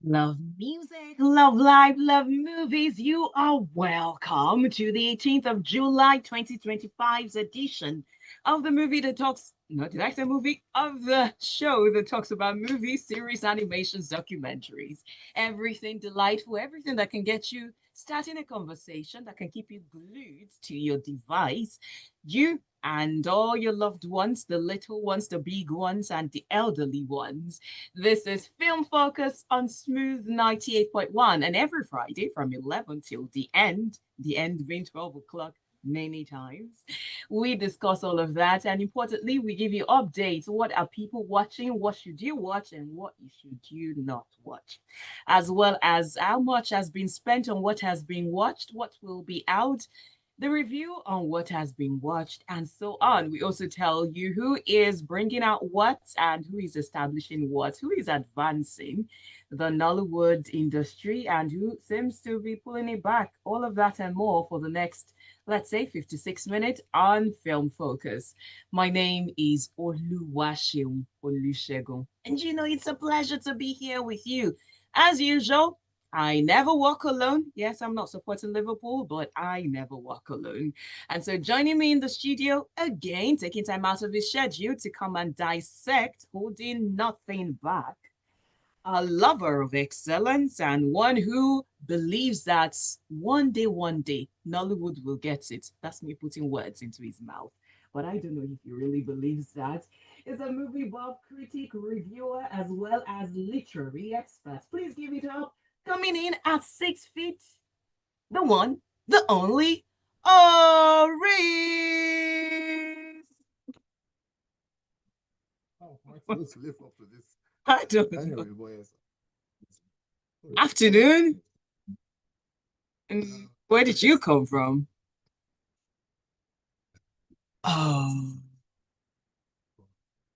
Love music, love life, love movies. You are welcome to the 18th of July 2025's edition of the movie that talks, no, did I say movie? Of the show that talks about movies, series, animations, documentaries. Everything delightful, everything that can get you starting a conversation, that can keep you glued to your device. You and all your loved ones, the little ones, the big ones, and the elderly ones. This is Film Focus on Smooth 98.1, and every Friday from 11 till the end being 12 o'clock many times, we discuss all of that. And importantly, we give you updates. What are people watching? What should you watch? And what should you not watch? As well as how much has been spent on what has been watched, what will be out, the review on what has been watched, and so on. We also tell you who is bringing out what and who is establishing what, who is advancing the Nollywood industry, and who seems to be pulling it back. All of that and more for the next, let's say, 56 minutes on Film Focus. My name is Oluwaseun Olusegun, and it's a pleasure to be here with you. As usual, I never walk alone. Yes, I'm not supporting Liverpool, but I never walk alone. And so joining me in the studio again, taking time out of his schedule to come and dissect, holding nothing back, a lover of excellence and one who believes that one day, Nollywood will get it. That's me putting words into his mouth. But I don't know if he really believes that. Is a movie buff, critic, reviewer, as well as literary expert. Please give it up. Coming in at 6 feet, the one, the only, Oris. How am I supposed to live up to this? I don't Anyway, know. boys. Afternoon. Where did you come from? Oh,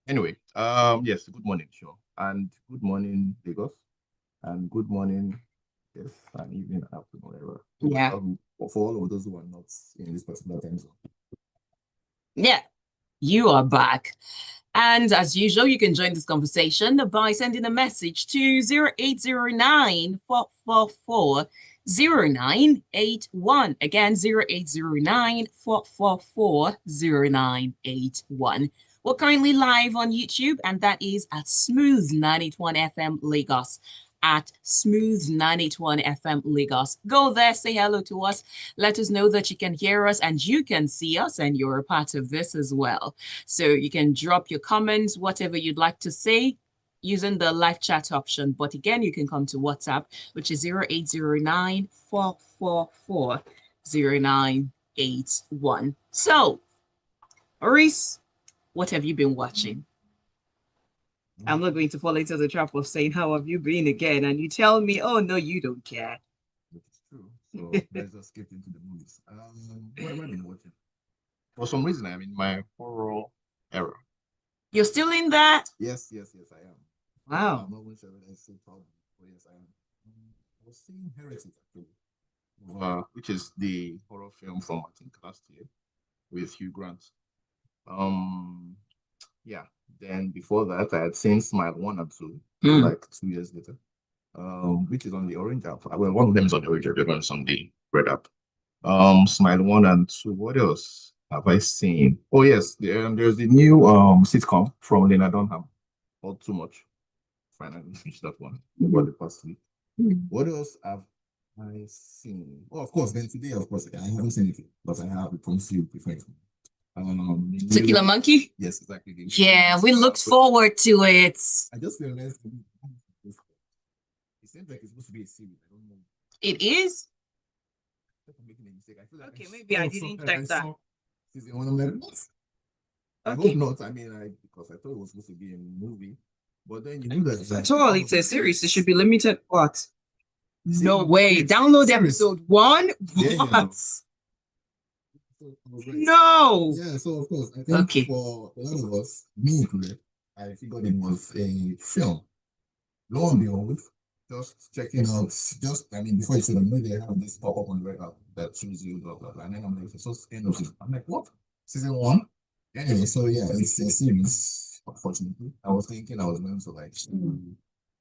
Anyway, yes, good morning, sure. And good morning, Lagos. And good morning, yes, and evening, afternoon, whatever. yeah. For all of those who are not in this particular time zone. Yeah, you are back. And as usual, you can join this conversation by sending a message to 0809 444 0981. Again, 0809 444 0981. We're currently live on YouTube, and that is at Smooth 981 FM Lagos. At Smooth 981 FM Lagos. Go there, say hello to us. Let us know that you can hear us and you can see us, and you're a part of this as well. So you can drop your comments, whatever you'd like to say, using the live chat option. But again, you can come to WhatsApp, which is 0809 444 0981. So, Maurice, what have you been watching? I'm not going to fall into the trap of saying, how have you been again? And you tell me, oh, no, you don't care. Which is true. So let's just get into the movies. What have I been watching? For some reason, I'm in my horror era. You're still in that? Yes, I am. Wow. I'm not even sure whether I say problem, but yes, I am. I was seeing Heretic actually, which is the horror film from I think last year with Hugh Grant. Um, yeah. Then before that, I had seen Smile 1 and 2, like 2 years later. Which is on the orange app. Well, one of them is on the orange app, the other is on the red app. Smile 1 and 2. What else have I seen? Oh yes, there's the new sitcom from Lena Dunham. Not too much. Finally finished that one over the past week. What else have I seen? Oh, of course. Then today, of course, I haven't seen it, but I have a promise you before. Tequila Monkey? Yes, exactly. Yeah, we looked forward to it. I just realized it seems like it's supposed to be a series. I don't know. It is? If I'm making a mistake. I feel like Okay, maybe I didn't check that. Season one. I'm like, what? I Okay. hope not. I mean, because I thought it was supposed to be a movie, but then you know that At all, it's a series. It should be limited. What? No way. Download episode 1. Yeah, What? right. No. Yeah, so of course, I think for a lot of us, me included, I figured it was a film. Lo and behold, just checking out, I mean, before you said, I know they have this pop up on the red app that shows you, blah, blah, blah. And then I'm like, so end of season. I'm like, what? Season 1? Anyway, so yeah, it's a series, unfortunately. I was thinking I was going to like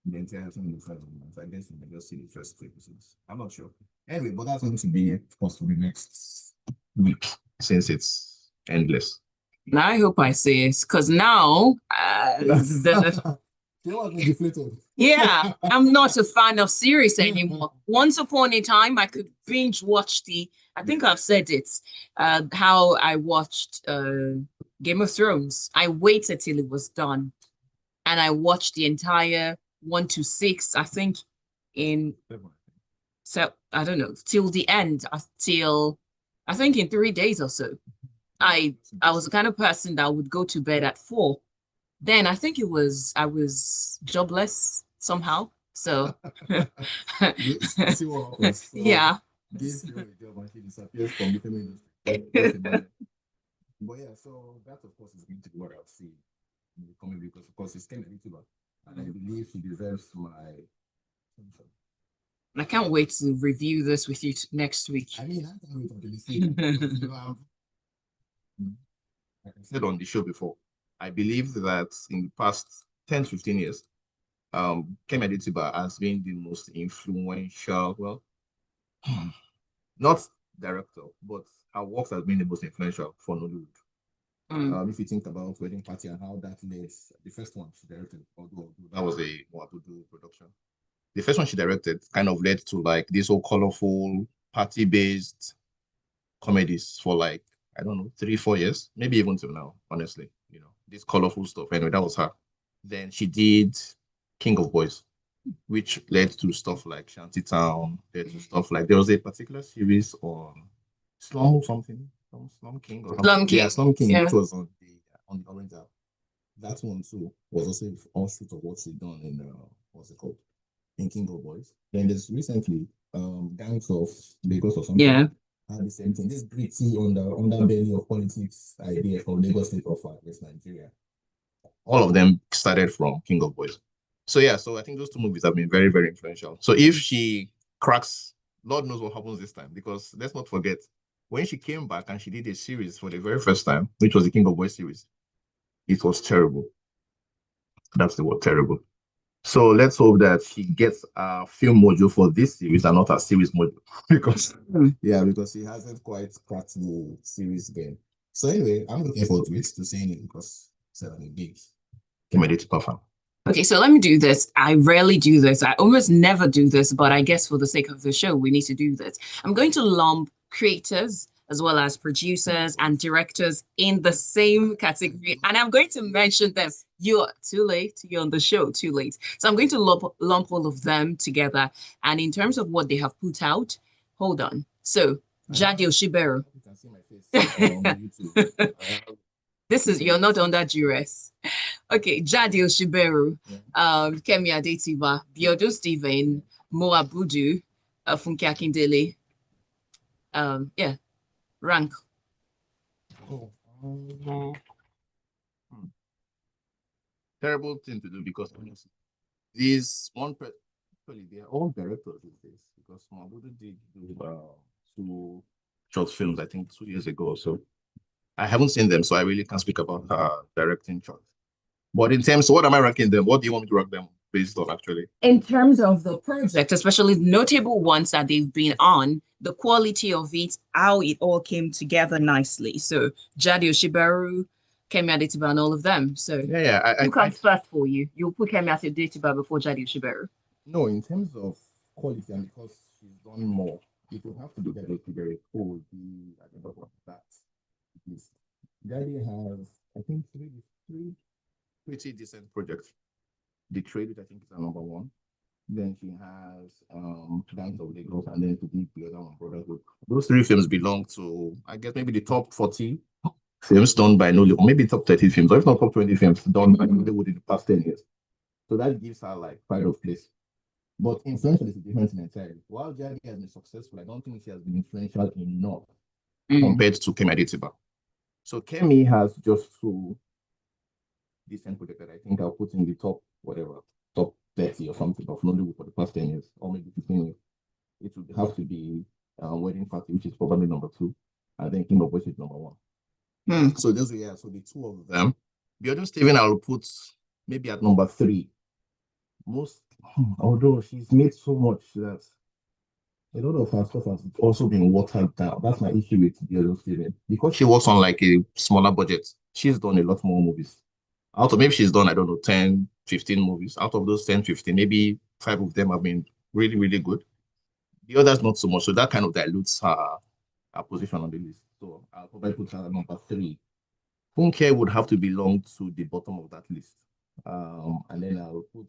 the entire thing in the first month. I guess you may just see the first 3 episodes. I'm not sure. Anyway, but that's going to be possibly next week since it's endless. Now I hope I see it because now yeah, I'm not a fan of series anymore. Once upon a time, I could binge watch I think I've said it, how I watched Game of Thrones. I waited till it was done and I watched the entire 1 to 6, I think, in, so I don't know, till the end, till I think in 3 days or so. I was the kind of person that would go to bed at 4. Then I think I was jobless somehow. So see what happens. So, yeah. Give you a job and she disappears from the film industry. But yeah, so that of course is going to be what I'll see in the coming because of course it's kind of YouTuber and I believe she deserves my attention. I can't wait to review this with you next week. I mean, I can't wait until you see it. Like I said on the show before, I believe that in the past 10, 15 years, Kemi Adetiba has been the most influential, well, not director, but her works has been the most influential for Nollywood. If you think about Wedding Party and how that led, the first one she directed, although that was a Moabudu production. The first one she directed kind of led to like this whole colorful party-based comedies for like, I don't know, 3, 4 years, maybe even till now, honestly, this colorful stuff. Anyway, that was her. Then she did King of Boys, which led to stuff like Shantytown, led to stuff like, there was a particular series on Slum something, Slum King or Slum King. Yeah, Slum King, Yeah. which was on the Orange app. That one too was also offshoot of what she done in what's it called? In King of Boys. Then there's recently Gangs of Lagos or something. Yeah. Had the same thing. This gritty underbelly of politics idea from Lagos State of West Nigeria. All of them started from King of Boys. So yeah, so I think those 2 movies have been very, very influential. So if she cracks, Lord knows what happens this time, because let's not forget, when she came back and she did a series for the very first time, which was the King of Boys series, it was terrible. That's the word, terrible. So let's hope that she gets a film module for this series and not a series module. because because she hasn't quite cracked the series game. So anyway, I'm looking forward to it, to seeing it because I'm a big comedy fan. Okay, so let me do this. I rarely do this. I almost never do this, but I guess for the sake of the show, we need to do this. I'm going to lump creators as well as producers and directors in the same category, and I'm going to mention them. You're too late. You're on the show, too late. So I'm going to lump all of them together. And in terms of what they have put out, hold on. So Jadi Oshiberu. You can see my face on YouTube. You're not under duress. Okay, Jadi Oshiberu, Kemi Adetiba, Biodun Stephen, Moa Budu, Funke Akindele. Yeah, rank. Terrible thing to do because honestly, these they are all directors these days because Moa Budu did 2 short films, I think 2 years ago or so. I haven't seen them, so I really can't speak about her directing choice. But in terms of what am I ranking them? What do you want me to rank them based on actually? In terms of the project, especially notable ones that they've been on, the quality of it, how it all came together nicely. So Jadi Oshiberu, Kemi Adetiba, and all of them. So who comes first for you? You'll put Kemi Adetiba before Jadi Oshiberu. No, in terms of quality and because she's done more, it will have to be Jadi Oshiberu who will be at the bottom of that list. Jadi has, I think, three pretty decent projects. The Trade, which I think is her number 1. Then she has Gangs of Lagos, and then to be the other one, Brotherhood. Those 3 films belong to, I guess, maybe the top 40 films done by Nollywood, or maybe top 30 films, or if not top 20 films done by Nollywood in the past 10 years. So that gives her like pride of place. But influential is a different thing entirely. While Jadi has been successful, I don't think she has been influential enough compared to Kemi Adetiba. So Kemi has just 2 decent projects that I think I'll put in the top, top 30 or something of Nollywood for the past 10 years, or maybe 15 years. It would have to be Wedding Party, which is probably number 2, and then King of Boys is number 1. So those are, so the 2 of them. Biodun Stephen, I'll put maybe at number 3. although she's made so much that a lot of her stuff has also been watered down. That's my issue with the other Steven. Because she works on like a smaller budget, she's done a lot more movies. Out of maybe she's done, I don't know, 10, 15 movies. Out of those 10, 15, maybe five of them have been really, really good. The others not so much. So that kind of dilutes her position on the list. So I'll probably put her at number three. Funke would have to belong to the bottom of that list. And then I'll put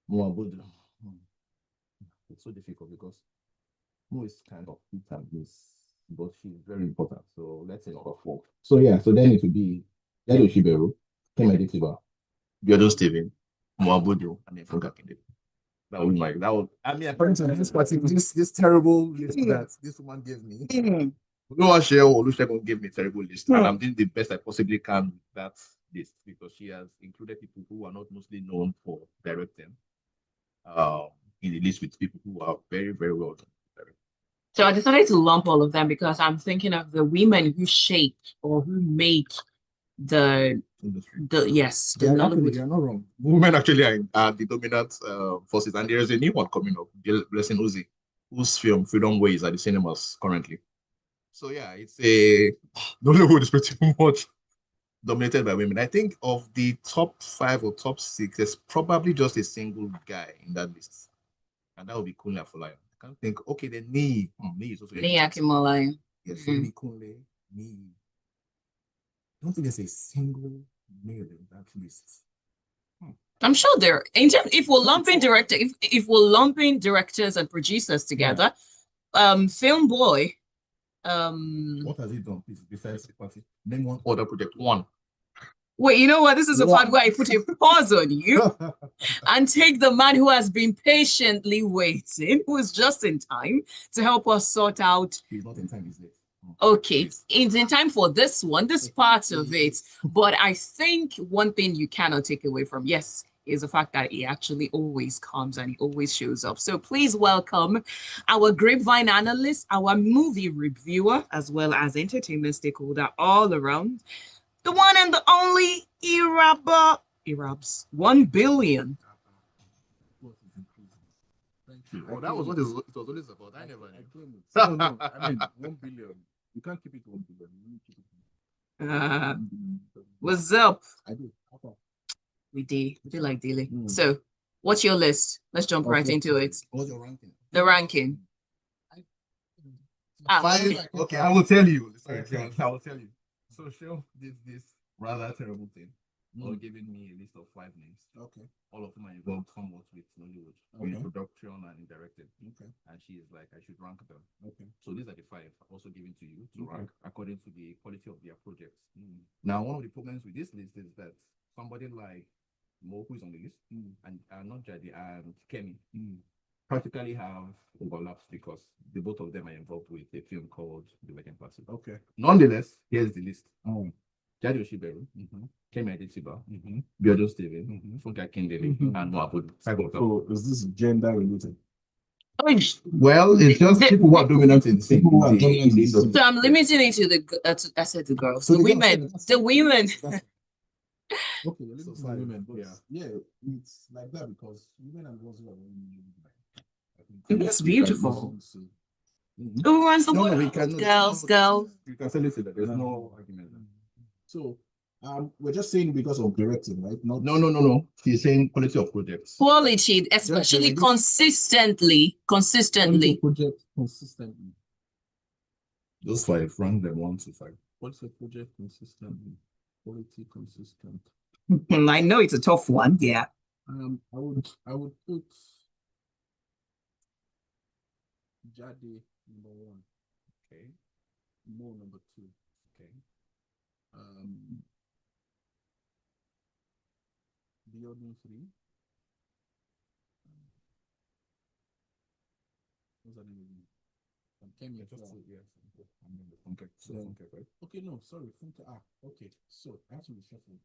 Muabudu. It's so difficult because Mo is kind of hit and miss, but she's very important. So let's say number four. So yeah, so then it would be Yado Shiberu, Kemedi Tiba, Biodo Steven, Muabudu, and then Funka Kende. That would my that would I mean according to this party, this terrible list that this woman gave me. Oluwaseun or Olusegun gave me a terrible list, and I'm doing the best I possibly can with that list because she has included people who are not mostly known for directing um, in the list with people who are very, very well done. So I decided to lump all of them because I'm thinking of the women who shaped or who made the Industry. yes, the They are Nollywood. they are not wrong. Women actually are the dominant forces, and there is a new one coming up, Blessing Uzi, whose film Freedom Way is at the cinemas currently. So yeah, it's a Nollywood is pretty much dominated by women. I think of the top five or top six, there's probably just a single guy in that list, and that would be Kunle Afolayan. I can't think. Okay, the knee. Knee is also Ni Akimolayo. yes, Femi Kunle, knee. I don't think there's a single male in that list. I'm sure there. In terms, if we're lumping director, if we're lumping directors and producers together, Film Boy. What has he done? Please, besides the party, name one other project. One. Wait, you know what? This is a part where I put a pause on you and take the man who has been patiently waiting, who is just in time to help us sort out. He's not in time, he's late. Okay, it's in time for this one, this part of it. But I think one thing you cannot take away from, yes, is the fact that he actually always comes and he always shows up. So please welcome our grapevine analyst, our movie reviewer, as well as entertainment stakeholder all around, the one and the only Irabs 1 billion. Thank you. Oh, that was what it was always about. I never knew. No, I mean 1 billion. You can't keep it 1 billion. You need to keep it. What's up? I do. We did like daily. So, what's your list? Let's jump right into it. What's your ranking? The ranking. Okay, I will tell you. Sorry, I will tell you. So, Shell did this rather terrible thing. Or giving me a list of 5 names. Okay. All of them are involved somewhat with Nollywood, in production and in directing. Okay. And she is like, I should rank them. Okay. So these are the 5 also given to you to rank according to the quality of their projects. Now, one of the problems with this list is that somebody like Mo, who is on the list, and not Jadi and Kemi, practically have overlaps because the both of them are involved with a film called The Wedding Party. Okay. Nonetheless, here's the list. Jadi Oshiberu, Kemi Adetiba, Biodo Steven, Funka Kindele, and Moabudu. So is this gender related? Well, it's just people who are dominant in the same. So I'm limiting it to the I said the girls, the women, the women. Okay, you're limiting the women, but yeah, it's like that because women and girls are That's beautiful. Who runs the world? Girls. You can say listen, there's no argument. So we're just saying because of directing, right? No. She's saying quality of projects. Quality, especially consistently. Project consistently. Those 5, rank them 1 to 5. What's a project consistently? Quality consistent. I know it's a tough one. Yeah. I would put Jade number 1. Okay. Mo number 2. Okay. Beyond 3. What's that name? Kenya, just yes. Funke, right? Okay, no, sorry, Funke. Okay. So I have to be careful.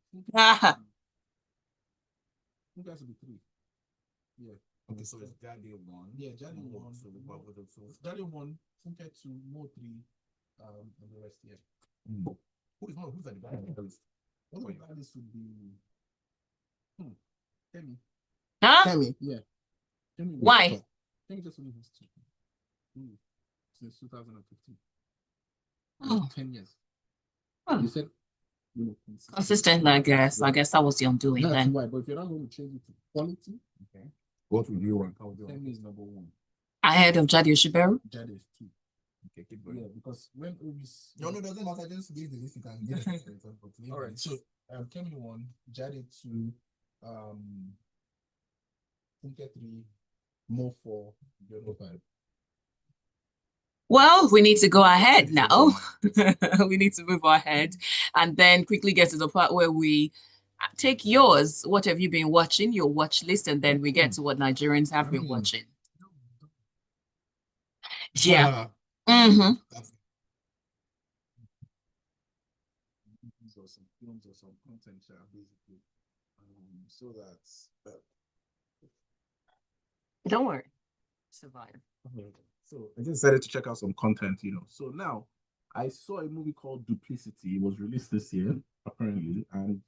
Funke has to be 3. Yeah. Okay, so it's Daddy 1. Yeah, Daddy 1. So Daddy 1, Funke 2, Mo 3, and the rest. Yeah. Who's at the back of the list? What the list would be? Kemi. Huh? Kemi, yeah. Kemi Why? Kemi just only has two. Since 2015. Oh. 10 years. Oh. You said Consistent, I guess. I guess that was the undoing that's then. why. But if you're not going to change it to quality, okay, what would you rank? How would you rank? Kemi is number one. Ahead of Jadi Oshiberu? Jadi is two. Okay, keep going. Yeah, because when Obis. No, doesn't matter. Just give the list you can get. All right. So Kemi one, Jadi two, Funke three, Mo four, Jono five. Well, we need to go ahead now. We need to move ahead and then quickly get to the part where we take yours. What have you been watching? Your watch list, and then we get to what Nigerians have been watching. Yeah. Mm-hmm. Some films or some content, basically, so that. Don't worry, survive. So I just decided to check out some content, So now I saw a movie called Duplicity. It was released this year, apparently, and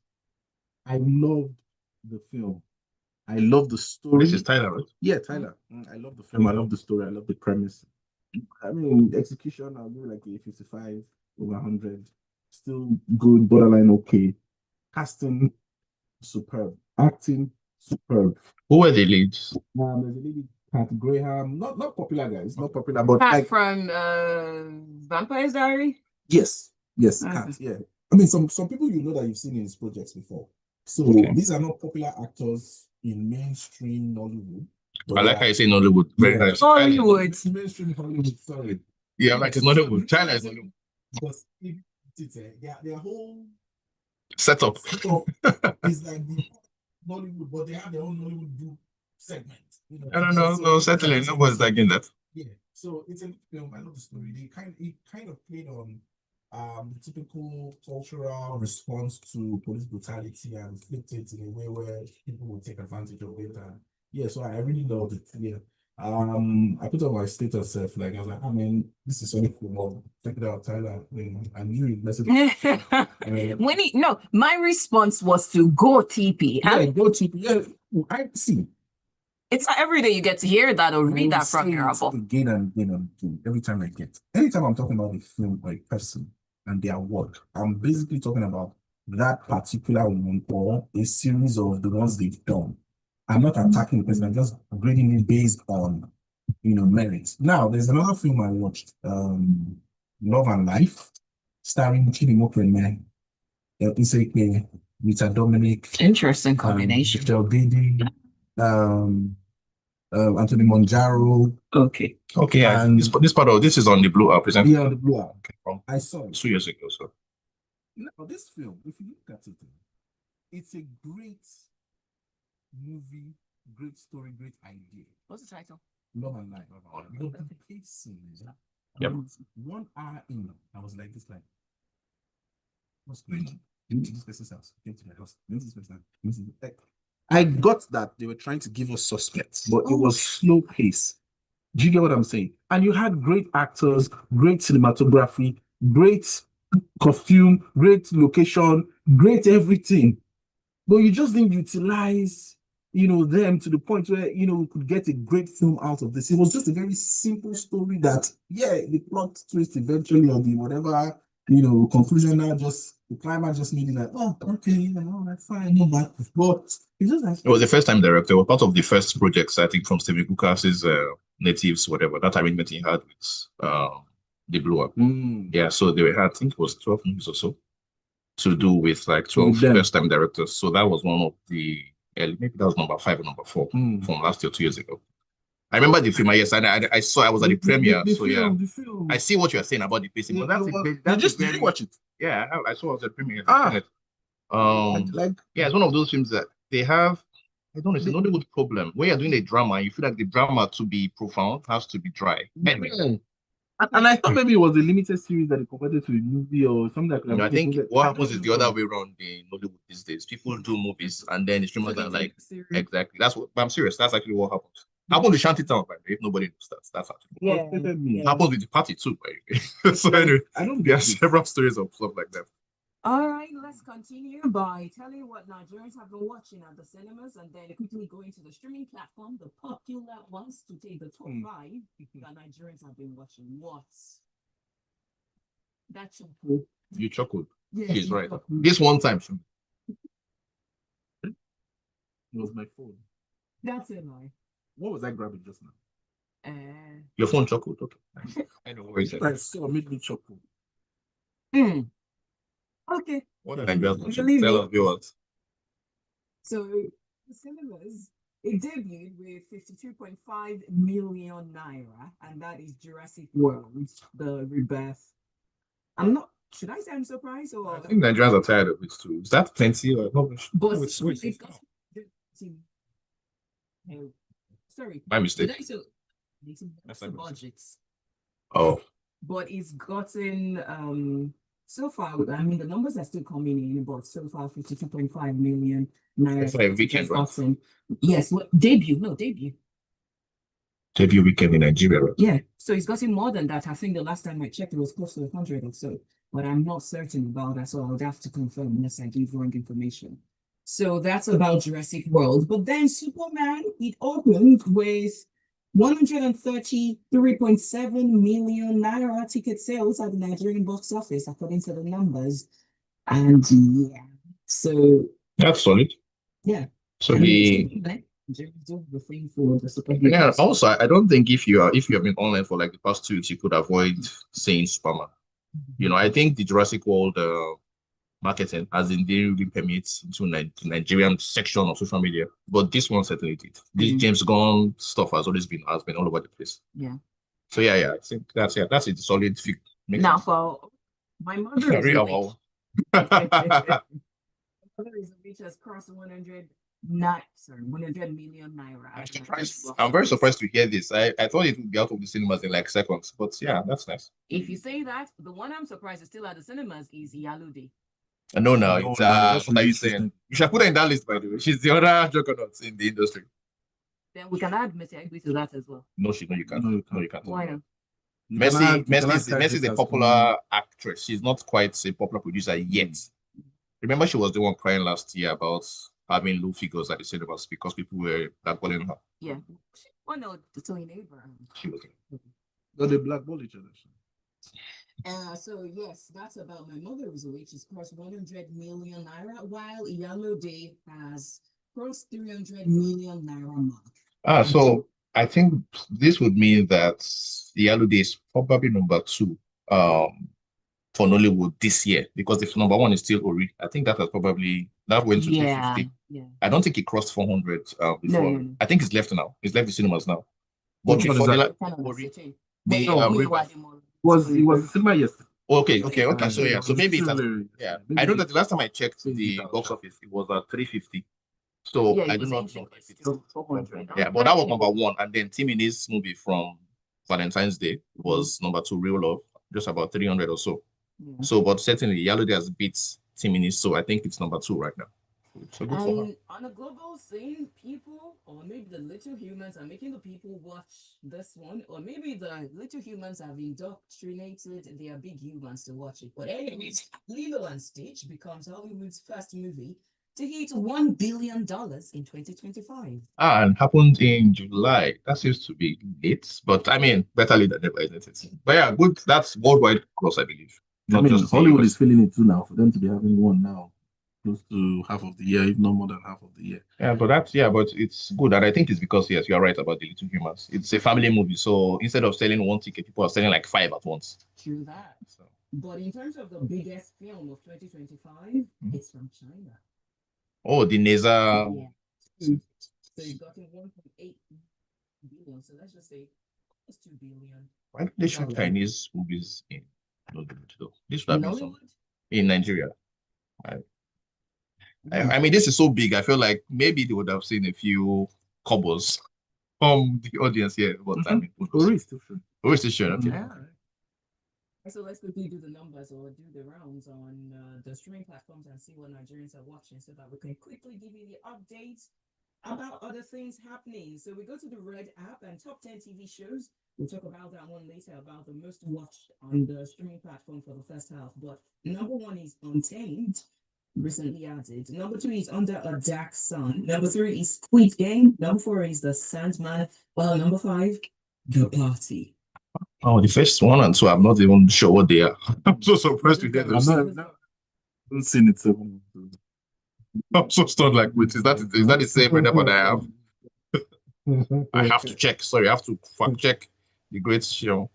I loved the film. I love the story. This is Tyler, right? Yeah, Tyler. I love the film. I love the story. I love the premise. I mean, execution, I'll give it like a 55 over 100. Still good, borderline okay. Casting, superb. Acting, superb. Who were the leads? There's a lady, Pat Graham. Not popular, guys. Not popular, but Pat from Vampire's Diary? Yes. Pat, yeah. I mean, some people that you've seen in his projects before. So these are not popular actors in mainstream Nollywood. I like how you say Nollywood. Very nice. Hollywood. Mainstream Hollywood, sorry. Yeah, like it's Nollywood. China is Nollywood. Because their whole setup is like the Nollywood, but they have their own Nollywood group segment. I don't know. No, certainly nobody's liking that. Yeah. So it's a good film. I love the story. It kind of played on the typical cultural response to police brutality and flipped it in a way where people will take advantage of it. And yeah, so I really loved it. Yeah. I put on my status like I was like, I mean, this is only cool. Check it out, Tyler. And you message. My response was to go TP. Yeah, go TP. Yeah, I see. It's not every day you get to hear that or read that from Irabor. Again and again and again. Anytime I'm talking about a film or a person and their work, I'm basically talking about that particular one or a series of the ones they've done. I'm not attacking the person, I'm just grading it based on merit. Now, there's another film I watched, Love and Life, starring Chidimokwe, Iseke, Rita Dominic. Interesting combination. Michelle Didi, Anthony Monjaro. Okay. And this part of this is on the Blue app, isn't it? Yeah, on the Blue app. Okay. I saw it 2 years ago. So now this film, if you look at it, it's a great movie, great story, great idea. What's the title? Love and Life. The pacing, yep. 1 hour in, I was like this, what's going on? Into this person's house, into my house, into this person's house. I got that they were trying to give us suspense, but it was slow pace. Do you get what I'm saying? And you had great actors, great cinematography, great costume, great location, great everything. But you just didn't utilize, them to the point where, we could get a great film out of this. It was just a very simple story that, the plot twist eventually or the whatever, conclusion now the climax just made it like, oh, okay, that's fine, no bad. But it's just like... It was the first time director. It was part of the first projects, I think, from Stephen Kukas's Natives, whatever, that arrangement he had with the Blue Up. Yeah, so they had, I think it was 12 movies or so, to do with like 12 first-time directors. So that was one of the, maybe that was number 5 or number 4 from last year, 2 years ago. I remember the film, yes, I saw, I was at the premiere, so yeah. I see what you're saying about the pacing, but did you watch it? Yeah, I saw it at the premiere. It's one of those films that they have, I don't know, it's a Nollywood problem. When you're doing a drama, you feel like the drama to be profound has to be dry. Anyway. And I thought maybe it was a limited series that they converted to a movie or something like that. I think what happens is the other way around in Nollywood these days. People do movies and then the streamers are like, exactly. That's what I'm serious. That's actually what happens. Happens with Shantytown, by the way, if nobody knows that. That's actually what happens with the party too, by the way. So anyway, there are several stories of stuff like that. All right, let's continue by telling you what Nigerians have been watching at the cinemas and then quickly go into the streaming platform, the popular ones, to take the top five that Nigerians have been watching. What's that chuckle? You chuckled. Yes, She's you right. chuckled. This one time, it was my phone. That's a lie. What was I grabbing just now? Uh, Your phone chuckled. Okay. I know what you said. I saw made me chuckle. hmm. Okay. What did I grab? Believe Tell me. us viewers. So the cinemas, it debuted with 52.5 million naira, and that is Jurassic World, the rebirth. I'm not, should I say I'm surprised I or think Nigerians are tired of it too. Is that plenty or not? but No, it's it got oh, sorry, my did mistake. I say That's the like budgets? oh, But it's gotten so far, I mean the numbers are still coming in, but so far 52.5 million naira it's like a weekend, just right? gotten. Yes, what debut? No, debut. Debut weekend in Nigeria, right? Yeah, so it's gotten more than that. I think the last time I checked, it was close to 100 or so, but I'm not certain about that, so I would have to confirm unless I give wrong information. So that's about Jurassic World. But then Superman, it opened with 133.7 million naira ticket sales at the Nigerian box office, according to the numbers. And yeah, so That's solid. yeah, So I mean, the the thing for the yeah. superheroes. Also, I don't think if you have been online for like the past 2 weeks, you could avoid saying Superman. You know, I think the Jurassic World marketing as in they really permits into the Nigerian section of social media. But this one certainly did. This James Gunn stuff has been all over the place. Yeah. So yeah, I think that's a solid fig. Now, for my mother is Sorry, a oh, witch. Mother is a witch has crossed 100 not sorry 100 million naira. I'm At the surprised. box I'm very office. surprised to hear this. I thought it would be out of the cinemas in like seconds, but yeah, that's nice. If you say that, the one I'm surprised is still at the cinemas is Yalude. No, no, No, it's no, that's what are really you saying? interesting. You should put her in that list, by the way. She's the other juggernaut in the industry. Then we can add Messi Aigbe to that as well. No, you can't. No, you No, can't. you can't. Why not? You can add, you can add Messi is a characters from popular actress. She's not quite a popular producer yet. Remember, she was the one crying last year about having low figures at the cinemas because people were blackballing her. Yeah. Oh no, the Tony Abraham. She was. But they blackball each other. So yes, that's about my mother is a witch. She's crossed 100 million naira, while Iyalo has crossed 300 million naira mark. So I think this would mean that the Yalude is probably number two for Nollywood this year because if number one is still Ori, I think that went to 350. Yeah. I don't think it crossed 400 before. No. I think it's left now. It's left the cinemas now. But Which one before is the that? Ori, But the No, Rebirth. it was the cinema yesterday. Okay. So yeah, so maybe it's Yeah, I know maybe that the last time I checked change the it out. box office, it was at 350. So yeah, I it do was not ancient, know but if it's still 400. yeah, but that was number one. And then Timini's movie from Valentine's Day was number two, Real Love, just about 300 or so. Yeah. So, but certainly Yalode has beat Timini, so I think it's number two right now. So good for her. And on a global scene, people, or maybe the little humans, are making the people watch this one, or maybe the little humans have indoctrinated their big humans to watch it. But anyways, Lilo and Stitch becomes Hollywood's first movie to hit $1 billion in 2025. And happened in July. That seems to be late, but I mean, better late than never, isn't it? But yeah, good. That's worldwide cross, I believe. I Not mean, just the Hollywood US. is feeling it too now for them to be having one now, close to half of the year, if not more than half of the year. But it's good. And I think it's because, yes, you're right about the little humans. It's a family movie. So instead of selling one ticket, people are selling like five at once. True that. So, But in terms of the biggest film of 2025, it's from China. oh, the Neza. Yeah. So it got in 1.8 billion. So let's just say it's 2 billion. Why don't they show Okay. Chinese movies in Nollywood though? This would have been some Nollywood? in Nigeria. I mean, this is so big. I feel like maybe they would have seen a few cobbles from the audience here. But I mean, who knows? Ori is still free. Who is this show? Okay. So let's quickly do the numbers or do the rounds on the streaming platforms and see what Nigerians are watching so that we can quickly give you the updates about other things happening. So we go to the Red app and top 10 TV shows We'll talk about that one later about the most watched on the streaming platform for the first half. But number one is Untamed, recently added. Number two is Under a Dark Sun. Number three is Squid Game. Number four is The Sandman. Well, number five, The Party. Oh, the first one and two, I'm not even sure what they are. I'm so surprised with I've that. not seen it. So. I'm so stunned. Like, wait, is that the same that I have? I have to check. Sorry, I have to fact check the great show.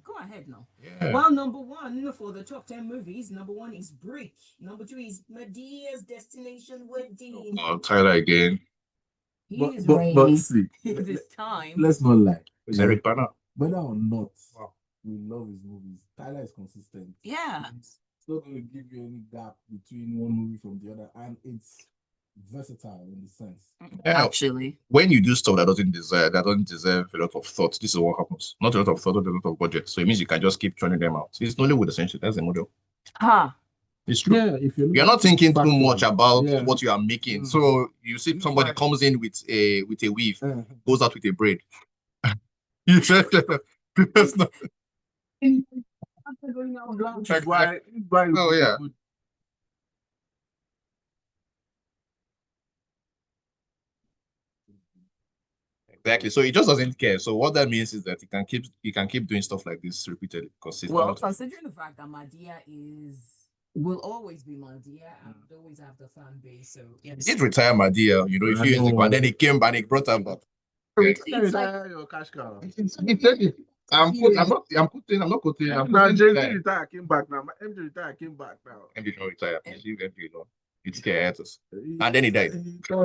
Go ahead now. Yeah. Well, number one for the top 10 movies, number one is Brick. Number two is Medea's Destination Wedding. Oh, Tyler again. But see, This time. let's not lie. It's Eric Bana. Whether or not we love his movies, Tyler is consistent. Yeah. It's not going to give you any gap between one movie from the other, and it's versatile in the sense. Yeah. Actually. When you do stuff that doesn't deserve a lot of thought, this is what happens. Not a lot of thought, not a lot of budget. So it means you can just keep churning them out. It's Nollywood essentially. That's the model. It's true. Yeah, if you're not thinking too much about what you are making. Mm. So you see somebody comes in with a weave, goes out with a braid. That's not. Oh yeah. Exactly. So he just doesn't care. So what that means is that he can keep doing stuff like this repeatedly because considering the fact that Madea will always be Madea and always have the fan base. So he did retire Madea, a few years ago, and then he came back and he brought her back. It's like your cash cow. I'm not quoting. MJ retire came back now. MJ retire came back now. MJ did not retire. It's hiatus. And then he died. Oh,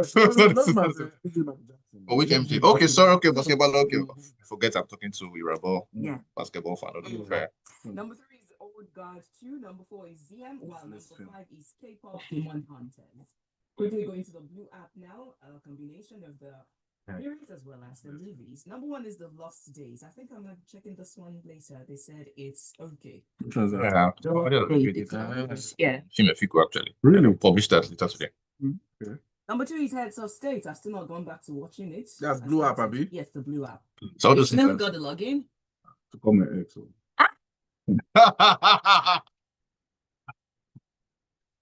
which MJ? Okay, sorry. Okay, basketball. Okay, I forget I'm talking to Irabor. Yeah. Basketball fan. Number three is Old Guard 2. Number four is ZM. While number five is K-pop Demon Hunters. Quickly going to the Blue app now. A combination of the series as well as the movies. Number one is The Lost Days. I think I'm checking this one later. They said it's okay. Yeah. Actually. Really? Published that later today. Okay. Number two is Heads of State. I've still not gone back to watching it. That's Blue app, Abby? Yes, the Blue app. So does never got the login. To comment X.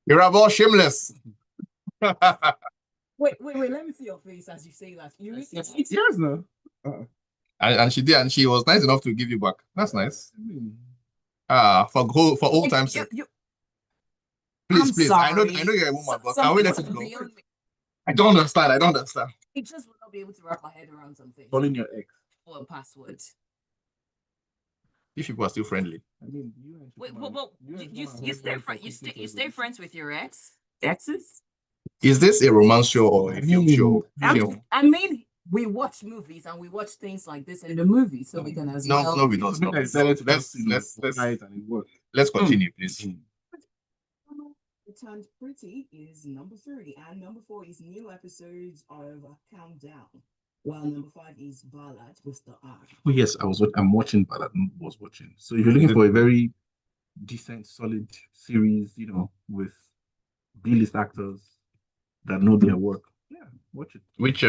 Irabor shameless. Wait, let me see your face as you say that. You Yes, no. And she did, and she was nice enough to give you back. That's nice. For old times. Please. Sorry. I know you're a woman, but can we let it go? I don't understand. I just will not be able to wrap my head around something. Calling your ex. Or a password. These people are still friendly. I mean, you stay friends with your exes? Is this a romance show or a film show? I mean, we watch movies and we watch things like this in the movies, so we can as well. No, we don't. Let's continue, please. Returned Pretty is number 3, and number 4 is new episodes of Countdown. While number 5 is Ballad with the R. Oh yes, I'm watching Ballad. Was watching. So if you're looking for a very decent, solid series, with B-list actors that know their work, watch it. Which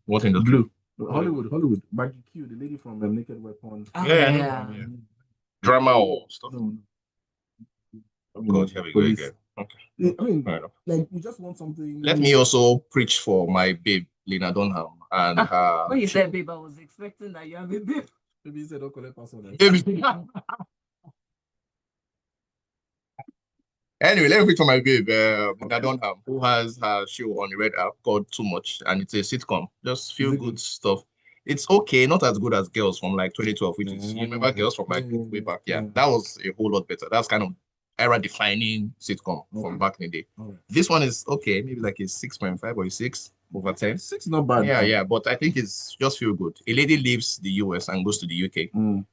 what in the Blue? Hollywood. Maggie Q, the lady from Naked Weapon. Yeah. Drama or stuff. No. Oh God, here we go again. Okay. I mean, like you just want something. Let me also preach for my babe, Lena Dunham, and when you said babe, I was expecting that you have a babe. Maybe you said don't collect password. Anyway, let me preach for my babe, Lena Dunham, who has her show on the Red app called Too Much, and it's a sitcom, just feel good stuff. It's okay, not as good as Girls from like 2012, which is, you remember Girls from like way back? Yeah, that was a whole lot better. That's kind of era-defining sitcom from back in the day. This one is okay, maybe like a 6.5 or a 6 over 10. 6 not bad. Yeah, but I think it's just feel good. A lady leaves the US and goes to the UK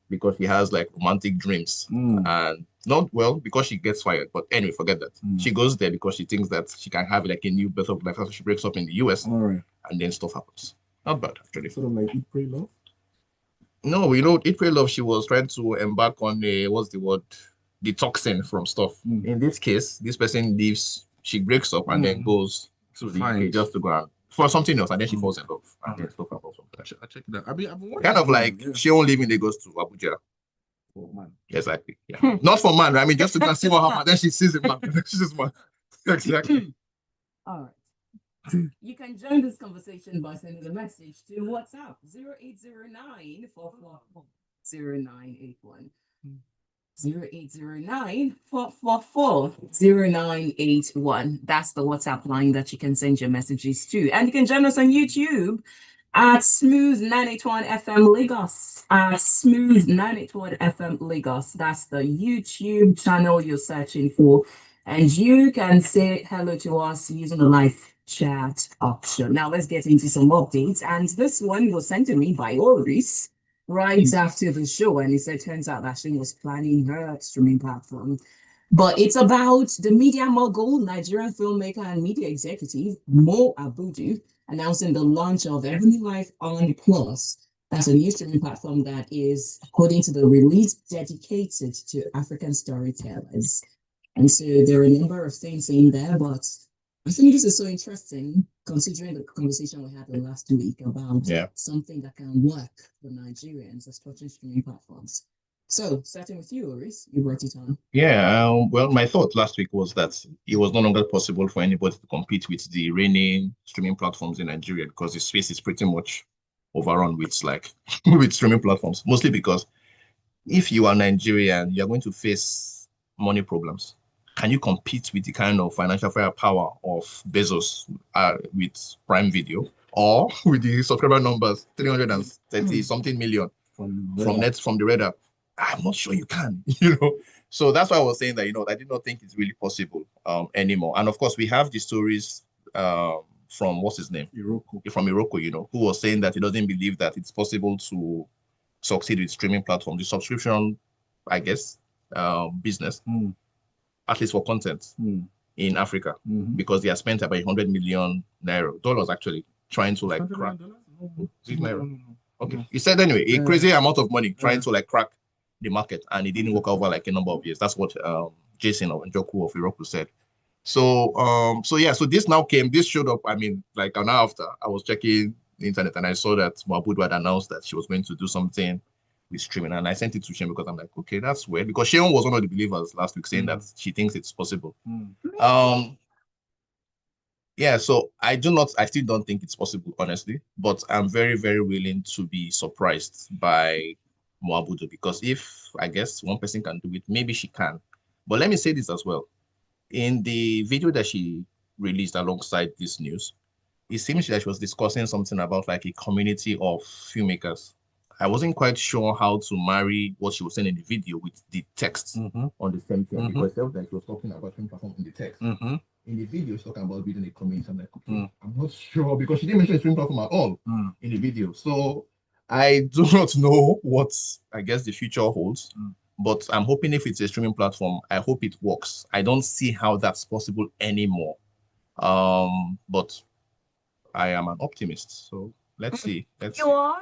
because she has like romantic dreams and not because she gets fired. But anyway, forget that. She goes there because she thinks that she can have like a new birth of life after she breaks up in the US, and then stuff happens. Not bad actually. Sort of like Eat, Pray, Love. No, Eat, Pray, Love. She was trying to embark on detoxing from stuff. In this case, this person leaves, she breaks up and then goes to the UK just to go and for something else, and then she falls in love. And then stuff about something. I check it out. I mean, I've been watching Kind of like yeah. she won't leave in Lagos to Abuja. Oh man. Exactly. Yeah. Not for man, right? I mean, just to go and see what happens. Then she sees him, man. She sees man. Exactly. All right. You can join this conversation by sending a message to WhatsApp 0809 444 0981. 0809 444 0981. That's the WhatsApp line that you can send your messages to. And you can join us on YouTube at Smooth 981 FM Lagos. At Smooth 981 FM Lagos. That's the YouTube channel you're searching for. And you can say hello to us using the live chat option. Now let's get into some updates. And this one was sent to me by Oris right after the show. And he said, turns out that she was planning her streaming platform. But it's about the media mogul, Nigerian filmmaker and media executive Mo Abudu announcing the launch of Heavenly Life on Plus. That's a new streaming platform that is, according to the release, dedicated to African storytellers. And so there are a number of things in there, but I think this is so interesting considering the conversation we had last week about something that can work for Nigerians, especially streaming platforms. So, starting with you, Oris, you brought it on. Yeah, well, my thought last week was that it was no longer possible for anybody to compete with the reigning streaming platforms in Nigeria because the space is pretty much overrun with like with streaming platforms, mostly because if you are Nigerian, you're going to face money problems. Can you compete with the kind of financial firepower of Bezos with Prime Video or with the subscriber numbers, 330 something million from the Radar? I'm not sure you can, So that's why I was saying that, I did not think it's really possible anymore. And of course, we have the stories from what's his name? From Iroko, who was saying that he doesn't believe that it's possible to succeed with streaming platforms, the subscription, I guess, business, at least for content in Africa, because they have spent about 100 million dollars actually trying to like crack. Okay, he said anyway, a crazy amount of money trying to like crack the market, and it didn't work over like a number of years. That's what Jason of Njoku of Iroko said. So this showed up. I mean, like an hour after, I was checking the internet and I saw that Mabudu had announced that she was going to do something with streaming, and I sent it to Shane because I'm like, okay, that's weird. Because Sharon was one of the believers last week saying that she thinks it's possible. Yeah, so I still don't think it's possible, honestly, but I'm very, very willing to be surprised by Moabudu because if I guess one person can do it, maybe she can. But let me say this as well. In the video that she released alongside this news, it seems that she was discussing something about like a community of filmmakers. I wasn't quite sure how to marry what she was saying in the video with the text on the same thing because it felt like she was talking about film platform in the text. In the video, she's talking about building a community. I'm like, okay, I'm not sure because she didn't mention a stream platform at all in the video. So I do not know what I guess the future holds. But I'm hoping if it's a streaming platform, I hope it works. I don't see how that's possible anymore. But I am an optimist, so let's see. You are?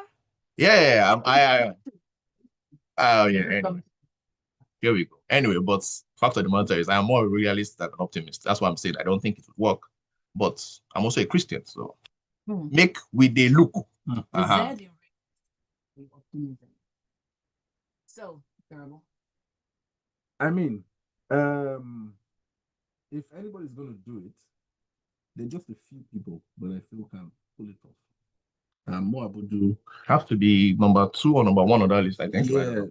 Yeah, yeah. Anyway, here we go. Anyway, but fact of the matter is, I am more a realist than an optimist. That's why I'm saying I don't think it would work. But I'm also a Christian, so make with the look. So, terrible. I mean, if anybody's gonna do it, they're just a few people, but I feel can pull it off. Moabudu have to be number 2 or number 1 on that list, I think. Yeah,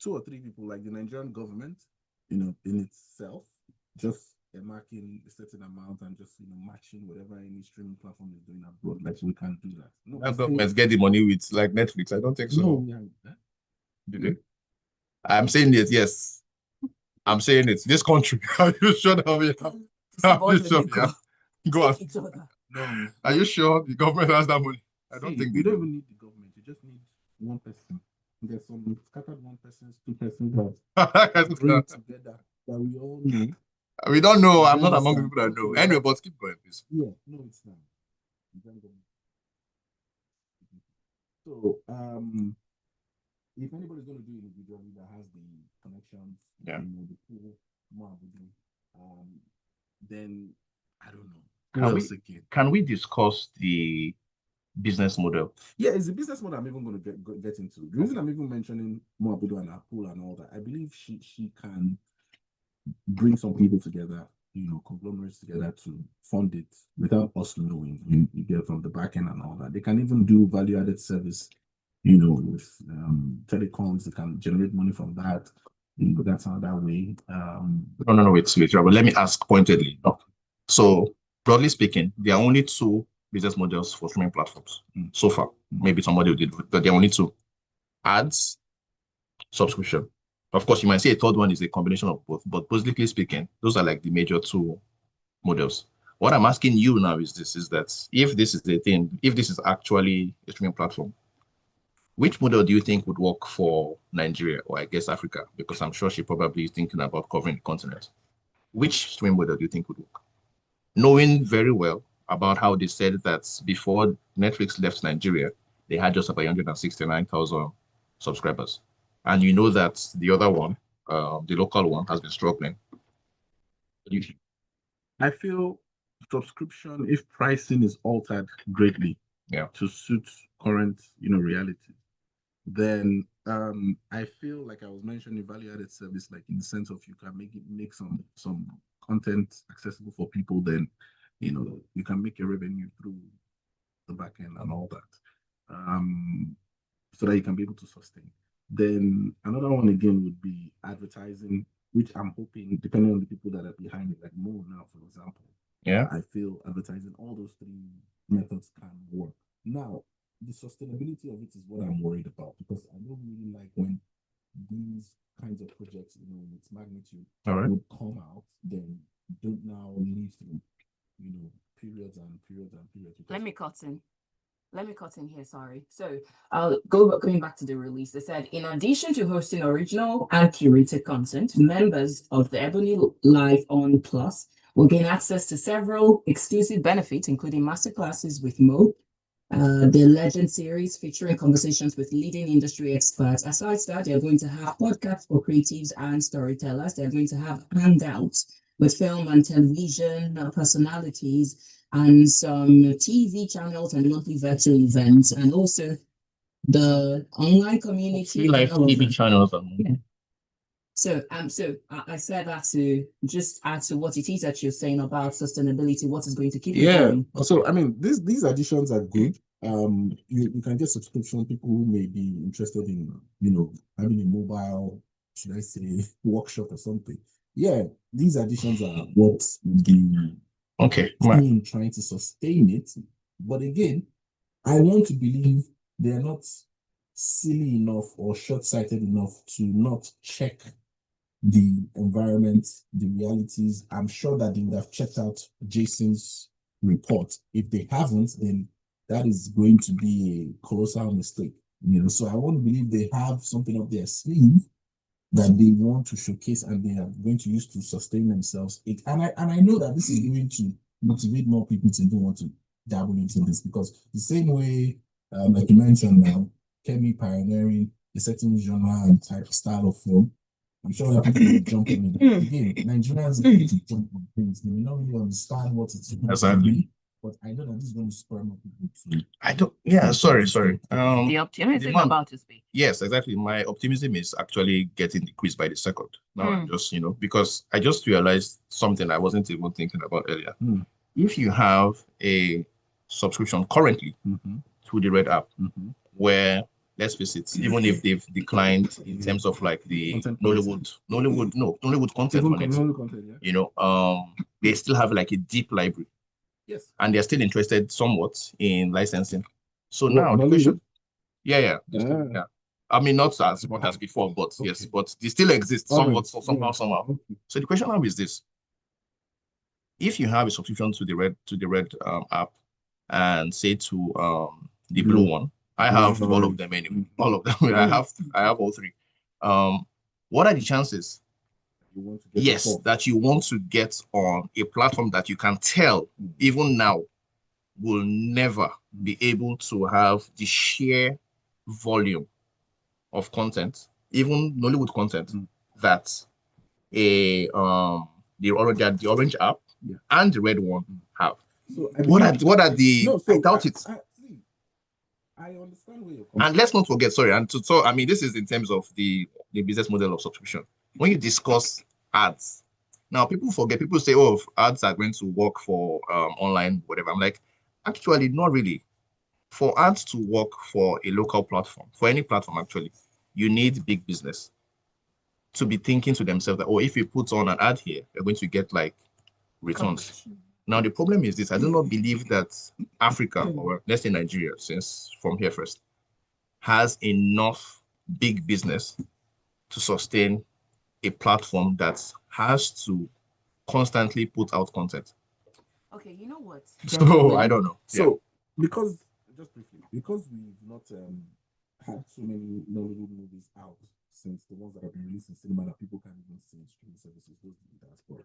2 or 3 people, like the Nigerian government, in itself, just marking a certain amount and just matching whatever any streaming platform is doing abroad. Like we can do that. No, that government get the money with like Netflix. I don't think so. No, yeah. Did they? I'm saying it. Yes, I'm saying it. This country. Are you sure that we have? Are you sure? Yeah. Go on. No. Are you sure the government has that money? I don't think you don't even need the government. You just need one person. There's some scattered 1 persons, 2 persons that bring together that we all know. We don't know. I'm not among the people that know. Anyway, but keep going, please. Yeah, no, it's not. So, if anybody's going to do it individually that has the connections, the pool, then I don't know. Can we discuss the business model? Yeah, it's a business model I'm even going to get into. The reason I'm even mentioning Moabudu and Apple and all that, I believe she can bring some people together, conglomerates together to fund it without us knowing. You get from the back end and all that. They can even do value-added service, with telecoms. They can generate money from that. That's another way. No, wait, but let me ask pointedly. No. So, broadly speaking, there are only two business models for streaming platforms so far. Maybe somebody did, but there are only two: ads, subscription. Of course, you might say a third one is a combination of both, but basically speaking, those are like the major two models. What I'm asking you now is this: is that if this is the thing, if this is actually a streaming platform, which model do you think would work for Nigeria or I guess Africa? Because I'm sure she probably is thinking about covering the continent. Which streaming model do you think would work? Knowing very well about how they said that before Netflix left Nigeria, they had just about 169,000 subscribers. And you know that the other one, the local one, has been struggling. I feel subscription, if pricing is altered greatly to suit current, reality, then I feel like I was mentioning value-added service, like in the sense of you can make some content accessible for people, then you can make a revenue through the back end and all that. So that you can be able to sustain. Then another one again would be advertising, which I'm hoping, depending on the people that are behind it, like Mo now, for example. Yeah. I feel advertising, all those three methods can work. Now, the sustainability of it is what I'm worried about, because I don't really like when these kinds of projects, its magnitude would come out, then don't now live through, periods and periods and periods. Let me cut in here, sorry. So going back to the release. They said, in addition to hosting original and curated content, members of the Ebony Live On Plus will gain access to several exclusive benefits, including masterclasses with Mo, the Legend series featuring conversations with leading industry experts. Aside that, they're going to have podcasts for creatives and storytellers. They're going to have handouts with film and television personalities and some TV channels and monthly virtual events, and also the online community. Live TV channels. So I said that to just add to what it is that you're saying about sustainability, what is going to keep it going. So I mean, these additions are good. You can get subscription, people who may be interested in, having a mobile, should I say, workshop or something. Yeah, these additions are what the team trying to sustain it. But again, I want to believe they're not silly enough or short-sighted enough to not check the environment, the realities. I'm sure that they would have checked out Jason's report. If they haven't, then that is going to be a colossal mistake. So I want to believe they have something up their sleeve that they want to showcase and they are going to use to sustain themselves. And I know that this is going to motivate more people to want to dabble into this, because the same way, like you mentioned now, Kemi pioneering a certain genre and type style of film, I'm sure that people will jump in. Again, Nigerians need to jump on things. They may not really understand what it's supposed to be, but I know that this is going to spur more people to. I don't. Yeah, sorry. The optimism about to speak. Yes, exactly. My optimism is actually getting decreased by the second. Now, I'm just, because I just realized something I wasn't even thinking about earlier. If you have a subscription currently through the Red app, where, let's face it, even if they've declined in terms of like the Nollywood content on it, they still have like a deep library. Yes. And they're still interested somewhat in licensing. So now the question, yeah. I mean, not as much as before, but yes, but they still exist somewhat, somehow. So the question now is this: if you have a subscription to the Red app, and say to the blue one, I have all of them anyway. All of them. I have all three. What are the chances? That you want to get on a platform that you can tell even now will never be able to have the sheer volume of content, even Nollywood content, that the orange app and the red one have. So What are the? No, I doubt it. see, I understand where you're coming And let's not forget, sorry, and so I mean, this is in terms of the business model of subscription. When you discuss ads, now people forget, people say, oh, ads are going to work for online, whatever. I'm like, actually, not really. For ads to work for a local platform, for any platform, actually, you need big business to be thinking to themselves that, oh, if we put on an ad here, we're going to get like returns. Now, the problem is this, I do not believe that Africa, or let's say Nigeria, since from here first, has enough big business to sustain a platform that has to constantly put out content. Okay, you know what? So I don't know. So because just briefly, because we've not had so many Nollywood movies out since the ones that have been released in cinema that people can't even see in streaming services, those in the diaspora,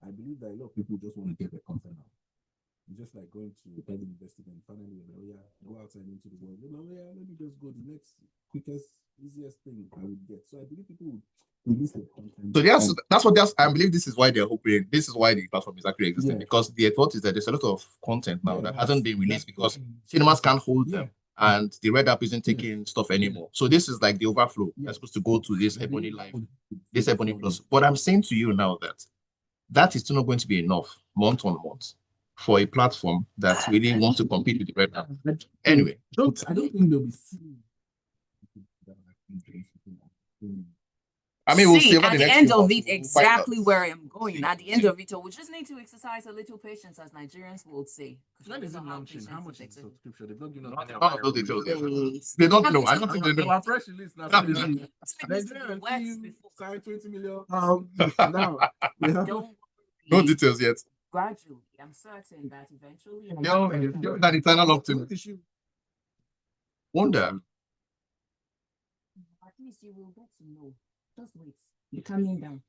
I believe that a lot of people just want to get their content out. It's just like going to private university and finally, oh yeah, go outside into the world. Oh yeah, let me just go the next quickest, easiest thing I would get. So I believe people would release their content. So that's what I believe this is why they're hoping. This is why the platform is actually existing, because the thought is that there's a lot of content now that hasn't been released because cinemas can't hold them and the red app isn't taking stuff anymore. So this is like the overflow that's supposed to go to this Ebony Live, this Ebony Plus. But I'm saying to you now that that is still not going to be enough month on month for a platform that really wants to compete with the red app. Anyway, I don't think they'll be seeing. I mean, we'll See, see over at the the next end few of months, it, we'll find exactly out. where I'm going. See, At the end see. of it, we just need to exercise a little patience, as Nigerians would say. 'Cause When we is it don't know how launching? How patience much is is the exercised. subscription? They've not given us None of those details yet. Please. They don't Have know. you I seen don't think they There know. are press release now. Take this to Nigeria the West EU before. signed 20 million. Now we have Don't No worry. details yet. Gradually, I'm certain that eventually. You're that eternal optimist. Wonder. At least you will get to know. Just wait. You're coming down.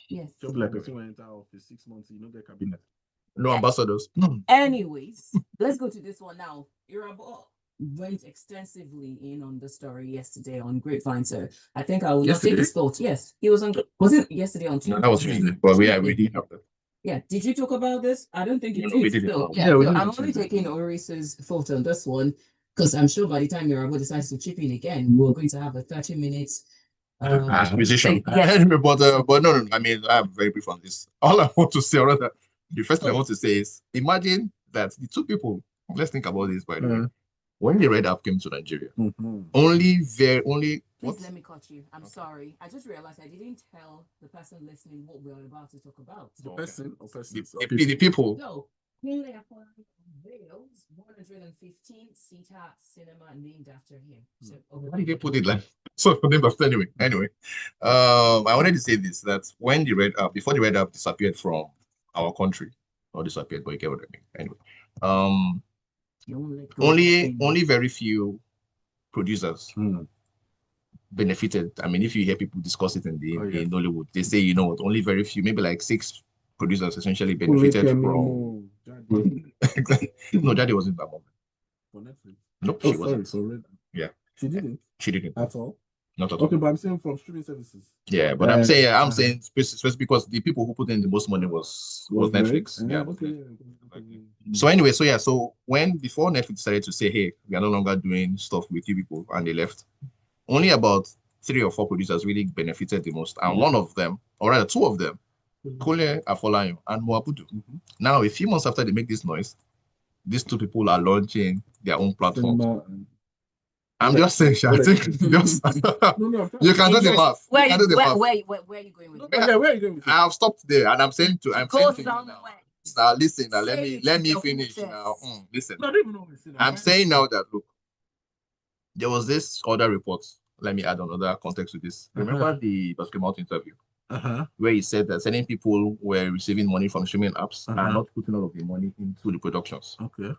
Yes. job like person went enter office 6 months, you know, get cabinet. No ambassadors. Anyways, let's go to this one now. Irabor went extensively in on the story yesterday on Grapevine, so I think I will not take his thoughts. Yes, he was on. Was it yesterday on Tuesday? No, that was Tuesday. But we did have that. Yeah. Did you talk about this? I don't think you No, did. we didn't. So, Yeah, we so didn't I'm only taking Oris's thought on this one because I'm sure by the time Irabor decides to chip in again, we're going to have a 30 minutes Acquisition. Yes. Anyway, but no. I mean, I'm very brief on this. All I want to say, or rather, the first thing I want to say is, imagine that the two people. Let's think about this. By the way, when the red app came to Nigeria, only. Please let me cut you. I'm sorry. I just realized I didn't tell the person listening what we're about to talk about. The person or person? The people. So, Queen Wales 115-seater cinema named after him. So, Why did they put it like so for them? But anyway, I wanted to say this, that when the red app, before the red app disappeared from our country, or disappeared, but you get what I mean. Anyway, only very few producers benefited. I mean, if you hear people discuss it in Nollywood, they say, you know what, only very few, maybe like 6 producers essentially benefited from. No, Daddy wasn't that moment. For Netflix. Nope, she wasn't. Sorry. Yeah. She didn't. She didn't At all. Not at all. Okay, but I'm saying from streaming services. Yeah, but I'm saying specifically because the people who put in the most money was Netflix. Yeah. Okay. So anyway, so when before Netflix decided to say, hey, we are no longer doing stuff with you people, and they left, only about 3 or 4 producers really benefited the most, and one of them, or rather 2 of them, Kole Afolayan and Moabudu. Now, a few months after they make this noise, these 2 people are launching their own platforms. I'm just saying, I think just you can do the math. Where are you going with it? Where are you going with it? I've stopped there, and I'm saying to you now, listen, now let me finish now. Listen, I'm saying now that look, there was this other report. Let me add another context to this. Remember the basketball interview where he said that certain people were receiving money from streaming apps and not putting all of the money into the productions. Okay.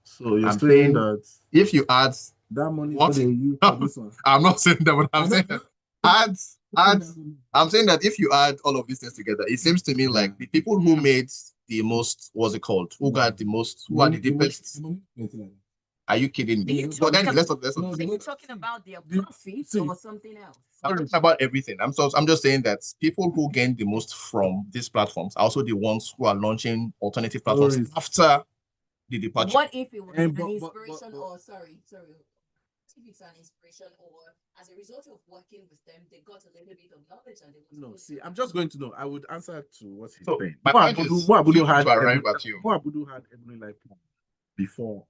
So you're I'm saying that if you add that money what? For you for this one. I'm not saying that, but I'm saying ads. I'm saying that if you add all of these things together, it seems to me like the people who made the most, what's it called? Who got the most? Who are the deepest? Are you kidding Are me? you So then talking, let's No, are the you way talking about their the- profits see, or something else? I'm talking about everything. I'm just saying that people who gain the most from these platforms are also the ones who are launching alternative platforms Stories. after the departure. What if it was And an but- inspiration but- or sorry, if it's an inspiration or as a result of working with them, they got a little bit of knowledge and they want to No, put it see, out I'm just going to know. I would answer to what he's So, saying. my point is, Abudu had to arrive Ebony- at you. Mo Abudu had Ebony Life before.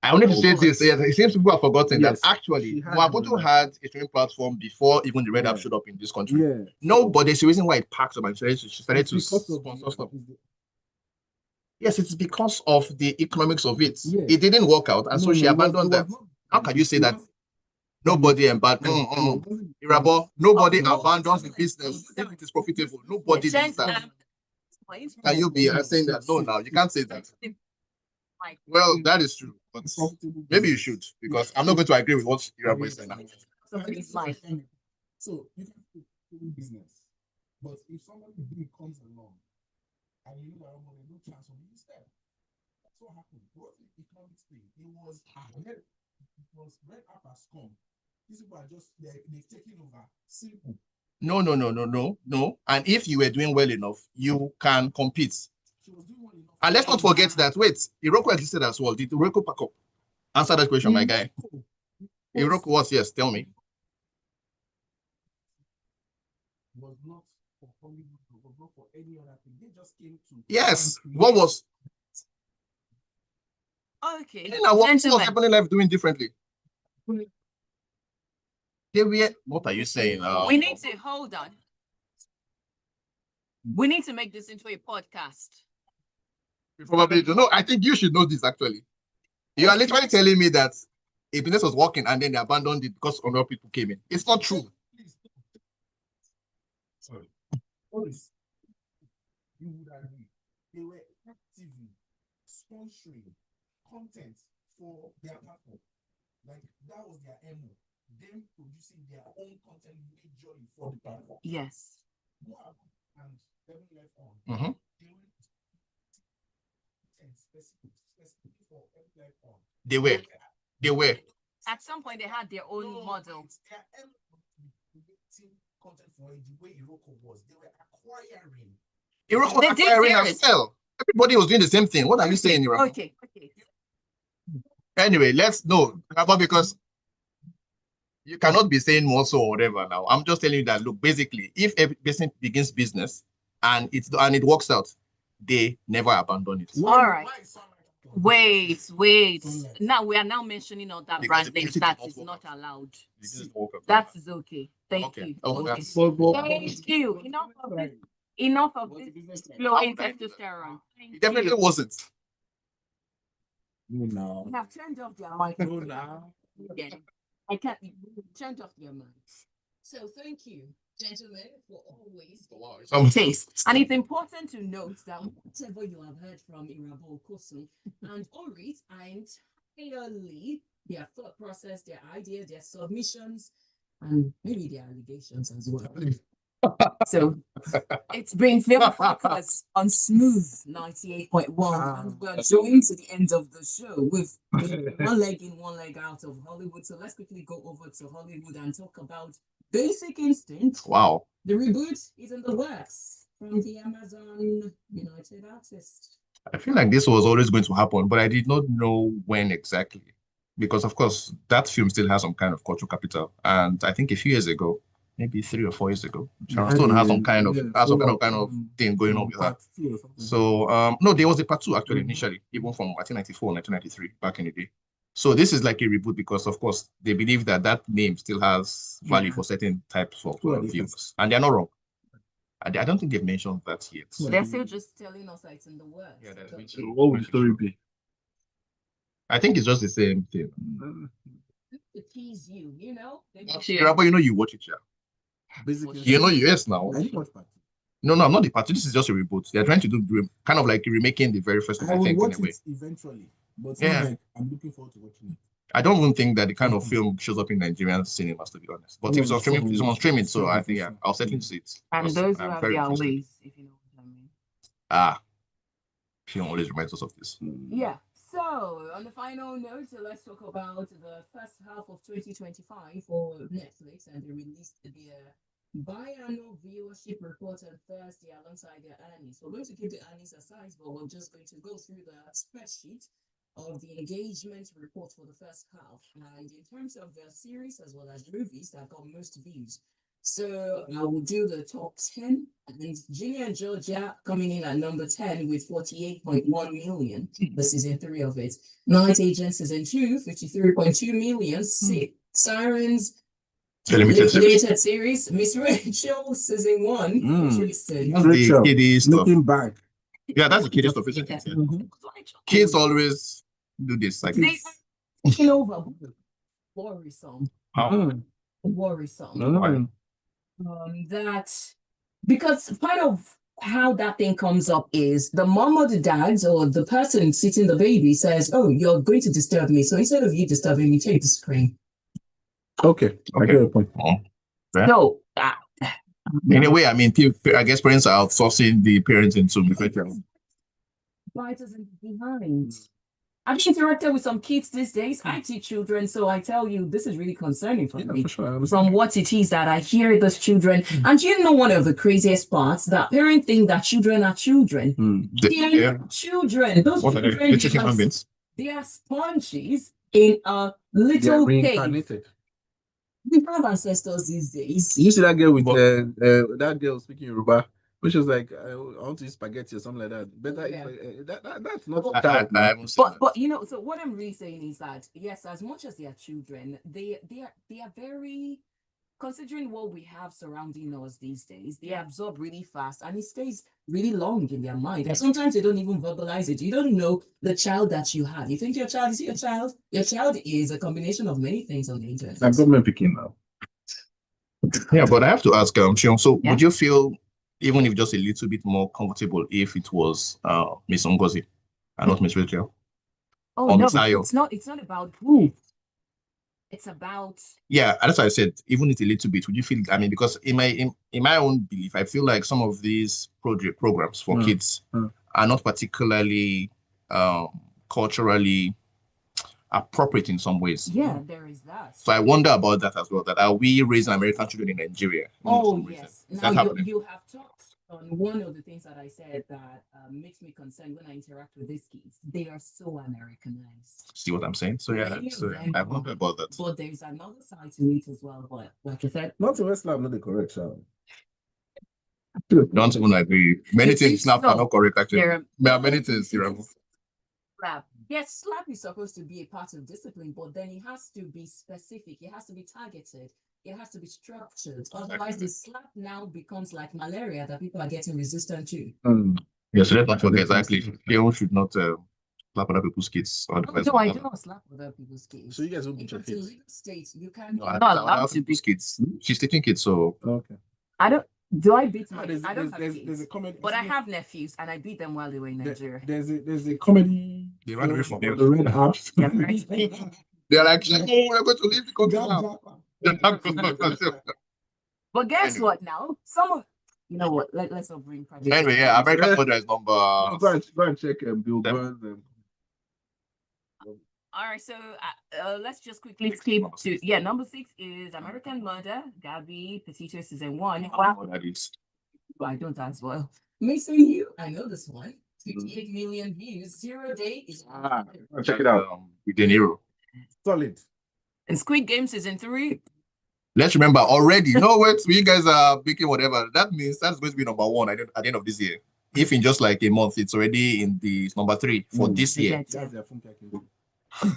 I wanted to Of say course. this. Yes, it seems people have forgotten Yes, that actually she had Mwabudu one. had a streaming platform before even the Red App Yeah. showed up in this country. Yeah. No, but there's a reason why it packed up and she started It's to because of sponsor stuff. Yes, it's because of the economics of it. Yeah. It didn't work out, and so she abandoned that. How can you say that? Nobody abandoned. Irabor, nobody abandons a business if it is profitable. Nobody does that. Can you be saying that? No, now you can't say that. Well, that is true, but maybe you should, because I'm not going to agree with what Irabor is saying now. Somebody's life. So you can do business, but if somebody big comes along and you know that no chance of you step, that's what happened. What the economics thing? It was red up as come. These people are just they've taken over. Simple. No. And if you were doing well enough, you can compete. She was doing well enough. And let's not forget that, wait, Iroko existed as well. Did Iroko pack up? Answer that question, my guy. Iroko was, yes, tell me. Was not for Hollywood, was not for any other thing. They just came to. Yes. What was Okay. what was Gentlemen, Ebony Life doing differently? What are you saying? we need to hold on. We need to make this into a podcast. You probably do. No, I think you should know this actually. You are literally telling me that a business was working and then they abandoned it because other people came in. It's not true. Sorry. You would agree. They were actively sponsoring content for their platform. Like that was their MO. Them producing their own content majorly for the platform. Yes. And Kevin left on. Mhm. Specifically for Life on. They were. At some point, they had their own model. Their MO creating content for it the way Iroko was. They were acquiring. Iroko was They did acquiring theirs. as well. Everybody was doing the same thing. What are you saying, Iroko? Okay. Anyway, let's know because you cannot be saying more so or whatever now. I'm just telling you that look, basically, if a person begins business and it works out, they never abandon it. All right. Wait. Now we are now mentioning all that Because brand the names business that did not is work not out. allowed. This is work out. That is okay. Thank Okay. you. Oh, Okay. that's- Thank you. Enough of this flowing testosterone. It definitely wasn't. No. You have turned off their mic. No, now. Again. I can't turned off their mics. So thank you, gentlemen, for always taste. And it's important to note that whatever you have heard from Irabor and Okosun and Orit are entirely their thought process, their ideas, their submissions, and maybe their allegations as well. So it's been Film Focus on Smooth 98.1, and we're going to the end of the show with one leg in, one leg out of Hollywood. So let's quickly go over to Hollywood and talk about Basic Instinct. Wow. The reboot is in the works from the Amazon United artist. I feel like this was always going to happen, but I did not know when exactly. Because of course, that film still has some kind of cultural capital. And I think a few years ago, maybe 3 or 4 years ago, Sharon Stone has some kind of thing going on with her. So no, there was a part 2 actually initially, even from I think 94, 1993, back in the day. So this is like a reboot because of course they believe that that name still has value for certain types of viewers. And they're not wrong. I don't think they've mentioned that yet. They're still just telling us that it's in the works. Yeah, that's very So true. what would the story be? I think it's just the same thing. To tease you, But you watch it, yeah. Basically, Yes now. I didn't watch part 2. No, I'm not the part 2. This is just a reboot. They're trying to do kind of like remaking the very first one, I I will think, in watch a way. it eventually, but Yeah. not like I'm looking forward to watching it. I don't even think that the kind of film shows up in Nigerian cinemas, to be honest. But if it's on streaming, so I think I'll certainly see it. And because those who I'm have very their interested. ways, if you know what I mean. Film always reminds us of this. Yeah. So So, on the final note, let's talk about the first half of 2025 for Netflix, and they released their biannual viewership report on Thursday alongside their earnings. We're going to keep the earnings aside, but we're just going to go through the spreadsheet of the engagement report for the first half, and in terms of the series as well as movies that got most views. So I will do the top 10, and Ginny and Georgia coming in at number 10 with 48.1 million, the season 3 of it. Night Agent season 2, 53.2 million. Sirens The limited series. limited series. Miss Rachel season 1, That's the kiddie stuff. Looking back. Yeah, that's the kiddie stuff, isn't it? Yeah. Kids always do this. Like They taking over. Worrisome. Worrisome. No. That because part of how that thing comes up is the mom or the dad or the person sitting the baby says, "Oh, you're going to disturb me. So instead of you disturbing me, take the screen." Okay. I get your point. Yeah. So Anyway, I mean, I guess parents are outsourcing the parenting to be better. fighters in behind. I've interacted with some kids these days. I teach children, so I tell you, this is really concerning for me. For sure. From what it is that I hear those children. And you know, one of the craziest parts that parents think that children are children. They are children. Those What are children, they? Human beings. they are sponges in a little cave. Reincarnated. We have ancestors these days. You see that girl with that girl speaking Yoruba, which was like, I want to eat spaghetti or something like that. But that's not a child. I haven't seen that. But you know, so what I'm really saying is that yes, as much as they are children, they are very, considering what we have surrounding us these days, they absorb really fast and it stays really long in their mind. And sometimes they don't even verbalize it. You don't know the child that you have. You think your child is your child. Your child is a combination of many things on the internet. I'm government picking now. Yeah, but I have to ask, Shion, so would you feel, even if just a little bit more comfortable, if it was Miss Ngozi and not Miss Rachel? Oh no, it's not about who. It's about that's why I said even if a little bit. Would you feel? I mean, because in my own belief, I feel like some of these programs for kids are not particularly culturally appropriate in some ways. Yeah, there is that. So I wonder about that as well. That are we raising American children in Nigeria? Oh yes. Now you have talked on one of the things that I said that makes me concerned when I interact with these kids. They are so Americanized. See what I'm saying? So yeah, I wonder about that. But there's another side to it as well. But like I said, not to West not the correct child. Don't even agree. Many things Snap are not correct actually. There are many things, Slap. Yes, slap is supposed to be a part of discipline, but then it has to be specific. It has to be targeted. It has to be structured. Otherwise, the slap now becomes like malaria that people are getting resistant to. Yeah, so let's not forget exactly. People should not slap other people's kids. No, I do not slap other people's kids. So you guys will beat your kids? In states, you can not allowed to beat kids. She's taking kids, so okay. I don't. Do I beat my? I don't have kids. There's a comedy, but I have nephews, and I beat them while they were in Nigeria. There's a comedy. They ran away from the red app. They're like, oh, we're going to leave the country now. But guess what? Now some of you know what? Let's not bring project. Anyway, yeah, American Mother is number. Go and check Bill Burns. All right, so let's just quickly skip to number 6 is American Murder, Gabby Petito season 1. Wow, that is. I don't as well. Missing You, I know this one. 58 million views. 0 Day is check it out. With De Niro. Solid. And Squid Game season 3. Let's remember already. No, wait, you guys are picking whatever. That means that's going to be number 1 at the end of this year. If in just like a month, it's already in the number 3 for this year.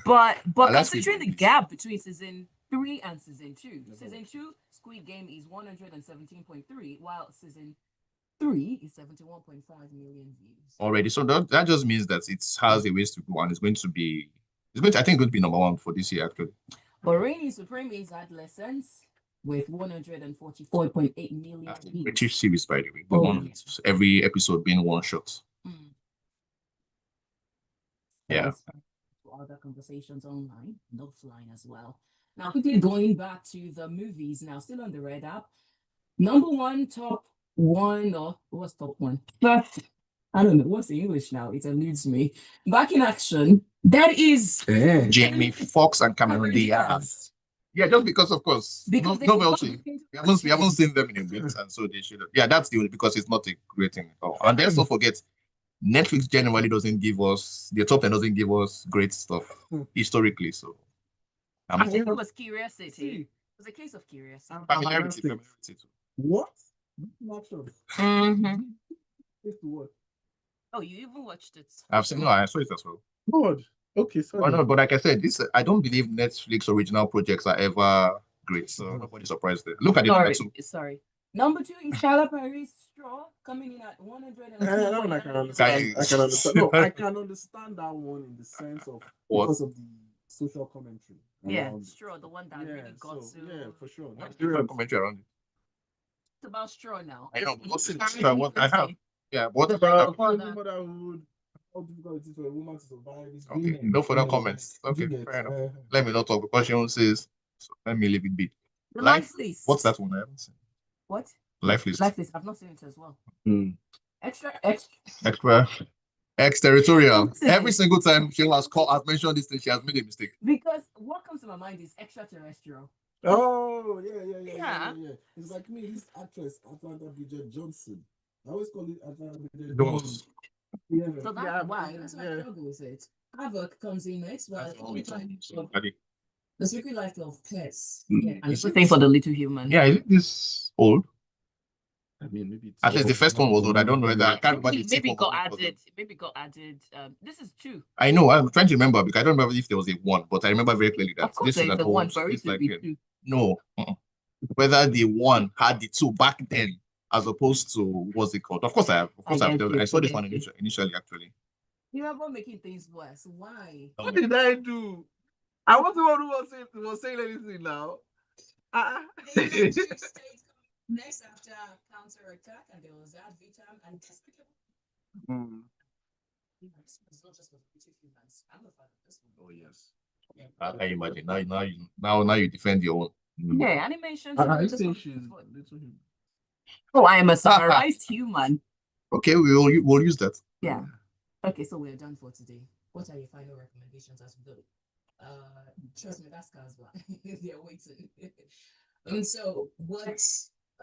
But considering the gap between season 3 and season 2, season 2 Squid Game is 117.3, while season 3 is 71.5 million views already. So that just means that it has a ways to go, and it's going to be number 1 for this year actually. But reigning supreme is Adolescence with 144.8 million views. British series, by the way. Every episode being one shot. Yeah. Other conversations online, no flying as well. Now, quickly going back to the movies, now still on the Red app. Number 1, top 1, or what's top 1? First, I don't know what's the English now. It eludes me. Back in action. That is Jamie Foxx and Cameron Diaz. Yeah, just because, of course, because no Melchi. We haven't seen them in a bit, and so they should. Yeah, that's the only because it's not a great thing at all. And let's not forget, Netflix generally doesn't give us the top 10 doesn't give us great stuff historically. So I think it was curiosity. It was a case of curiosity. familiarity too. What? Not sure. Mm-hmm. What? Oh, you even watched it? I've seen. No, I saw it as well. God. Okay, sorry. Oh, no, but like I said, this I don't believe Netflix original projects are ever great. So nobody's surprised there. Look at it. Sorry. Number 2 is Tyler Perry's Straw, coming in at 102. That one I can understand. I can understand. No, I can understand that one in the sense of because of the social commentary. Yeah, Straw, the one that really got to. Yeah, for sure. What's the commentary around it? It's about Straw now. I know, but what's it? What I have. Yeah, what about motherhood? How difficult it is for a woman to survive? Okay, no further comments. Okay, fair enough. Let me not talk because she says, so let me leave it be. The Lifeless. What's that one? I haven't seen. What? Lifeless. Lifeless. I've not seen it as well. Extraterritorial. Every single time she has mentioned this thing, she has made a mistake. Because what comes to my mind is extraterrestrial. Oh, yeah. It's like me, this actress, Atlanta Bridget Johnson. I always call it Atlanta Bridget Johnson. Yeah. So that's why. That's why I struggle with it. Havoc comes in next, but the Secret Life of Pets. Yeah. And it's the thing for the little human. Yeah, is this old? I mean, maybe at least the first one was old. I don't know whether I can't remember. Maybe got added. Maybe got added. This is 2. I know. I'm trying to remember because I don't remember if there was a 1, but I remember very clearly that of course this is a 1 for it to be 2. No, whether the 1 had the 2 back then, as opposed to what's it called? Of course, I saw this one initially actually. You're about making things worse. Why? What did I do? I wasn't the one who was saying anything now. Next after counterattack, and there was that Vitam and Despicable. It's not just for the humans. I'm a fan of this one. Oh yes. I imagine now you defend your own. Yeah, animation. I think she's Oh, I am a summarized human. Okay, we'll use that. Yeah. Okay, so we're done for today. What are your final recommendations as we go? Trust me, that's Casper. They're waiting. And so, what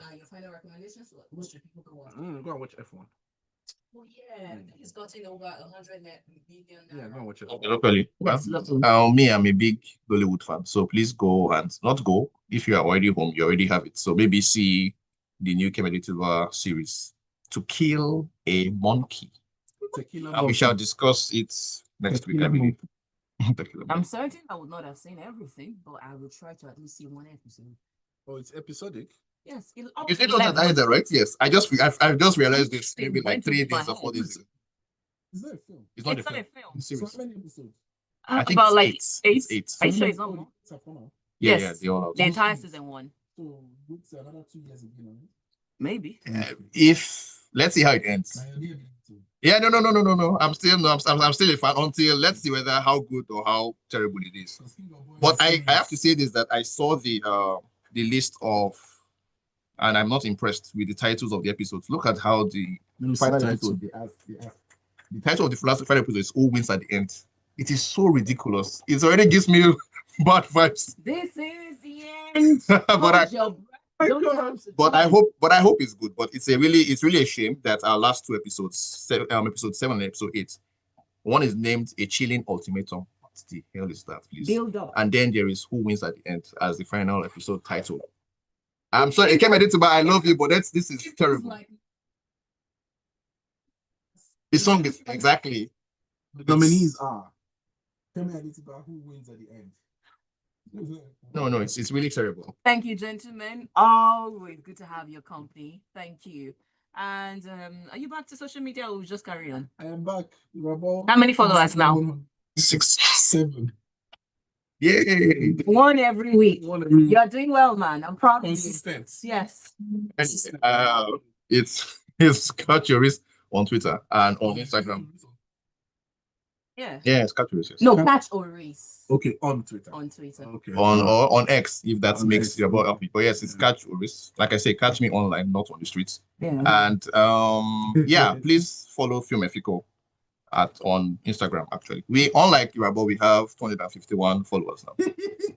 are your final recommendations? What should people go watch? Go and watch F1. Oh yeah, it's gotten over 100 million. Yeah, go and watch it. Locally. Well, me, I'm a big Bollywood fan, so please go and not go if you are already home. You already have it. So maybe see the new Kemedituva series, To Kill a Monkey. And we shall discuss it next week, I believe. I'm certain I would not have seen everything, but I will try to at least see 1 episode. Oh, it's episodic? Yes. You didn't know that either, right? Yes. I've just realized this maybe like 3 days or 4 days ago. Is that a film? It's not a film. It's series. So how many episodes? I think about like 8. 8. Are you sure it's not more? Yeah, they all out. The entire season 1. So it's another 2 years again. Maybe. If let's see how it ends. Yeah, no. I'm still a fan until let's see whether how good or how terrible it is. But I have to say this that I saw the list of, and I'm not impressed with the titles of the episodes. Look at how the final episode the title of the final episode is Who Wins at the End. It is so ridiculous. It already gives me bad vibes. This is the end. But I hope it's good. But it's really a shame that our last 2 episodes, episode 7 and episode 8, one is named A Chilling Ultimatum. What the hell is that, please? Build up. And then there is Who Wins at the End as the final episode title. I'm sorry, it came edited, but I love you, but this is terrible. The song is exactly. The nominees are Who Wins at the End. No, it's really terrible. Thank you, gentlemen. Always good to have your company. Thank you. And are you back to social media or just carry on? I am back. Irabor. How many followers now? 6, 7. Yay! 1 every week. You're doing well, man. I'm proud of you. Consistent. Yes. It's Cut Your Wrist on Twitter and on Instagram. Yeah. Yes, catch a race. Yes. No, catch or race Okay, on Twitter. on Twitter. Okay. On X, if that On makes X, your about okay. happy. But yes, it's catch or race. Like I say, catch me online, not on the streets. Yeah. And yeah, please follow Film Efiko on Instagram. Actually, we unlike Irabor, we have 251 followers now.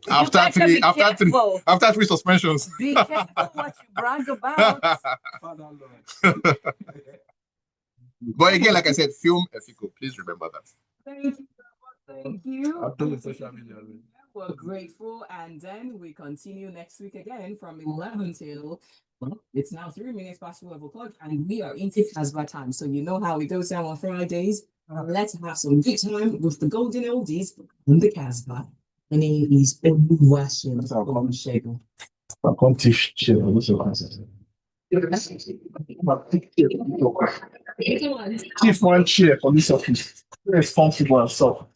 After three suspensions. Be careful what you brag about. But again, like I said, Film Efiko. Please remember that. Thank you. Thank you. I've done it social media already. We're grateful, and then we continue next week again from 11 till, well, it's now 3 minutes past 12 o'clock, and we are into Casbah time. So you know how it goes down on Fridays. Let's have some good time with the golden oldies on the Casbah. My name is Oluwaseun. I can't teach shit. Chief one chair for this office. Responsible and so.